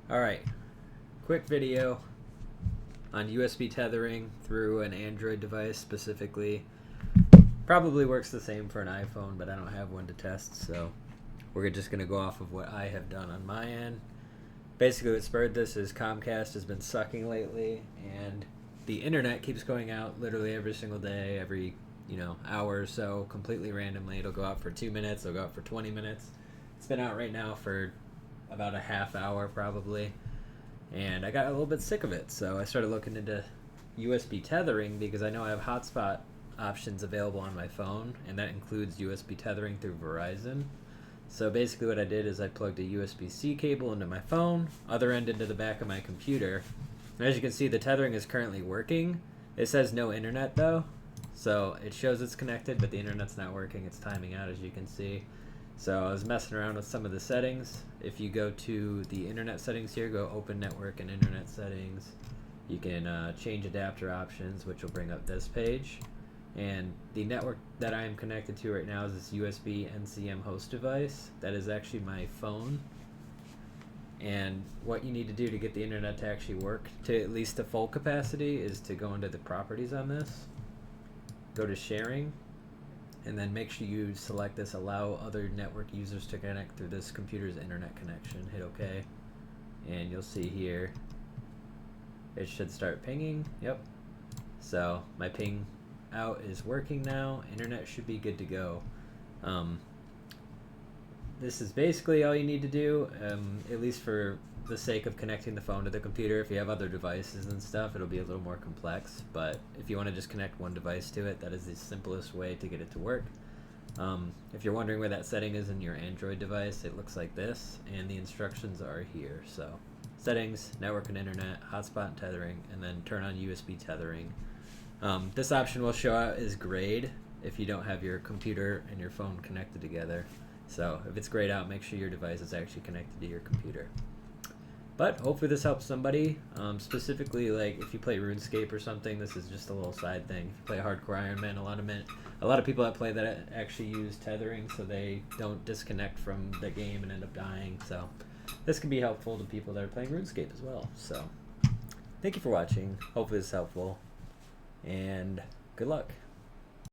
Alright, quick video on USB tethering through an Android device specifically. Probably works the same for an iPhone, but I don't have one to test, so we're just going to go off of what I have done on my end. Basically what spurred this is Comcast has been sucking lately, and the internet keeps going out literally every single day, every hour or so, completely randomly. It'll go out for 2 minutes, it'll go out for 20 minutes. It's been out right now for about a half hour probably, and I got a little bit sick of it, so I started looking into USB tethering because I know I have hotspot options available on my phone, and that includes USB tethering through Verizon. So basically what I did is I plugged a USB-C cable into my phone, other end into the back of my computer, and as you can see the tethering is currently working. It says no internet though, so it shows it's connected but the internet's not working. It's timing out, as you can see. So I was messing around with some of the settings. If you go to the internet settings here, go open network and internet settings, you can change adapter options, which will bring up this page. And the network that I am connected to right now is this USB HCIM host device. That is actually my phone. And what you need to do to get the internet to actually work to at least the full capacity is to go into the properties on this, go to sharing, and then make sure you select this allow other network users to connect through this computer's internet connection. Hit OK, and you'll see here it should start pinging. Yep, so my ping out is working now. Internet should be good to go. This is basically all you need to do, at least for the sake of connecting the phone to the computer. If you have other devices and stuff, it'll be a little more complex, but if you want to just connect one device to it, that is the simplest way to get it to work. If you're wondering where that setting is in your Android device, it looks like this, and the instructions are here. So settings, network and internet, hotspot and tethering, and then turn on USB tethering. This option will show out as grayed if you don't have your computer and your phone connected together. So if it's grayed out, make sure your device is actually connected to your computer. But hopefully this helps somebody. Specifically, like if you play RuneScape or something, this is just a little side thing. If you play Hardcore Iron Man, a lot of people that play that actually use tethering so they don't disconnect from the game and end up dying. So this can be helpful to people that are playing RuneScape as well. So thank you for watching. Hopefully this is helpful, and good luck.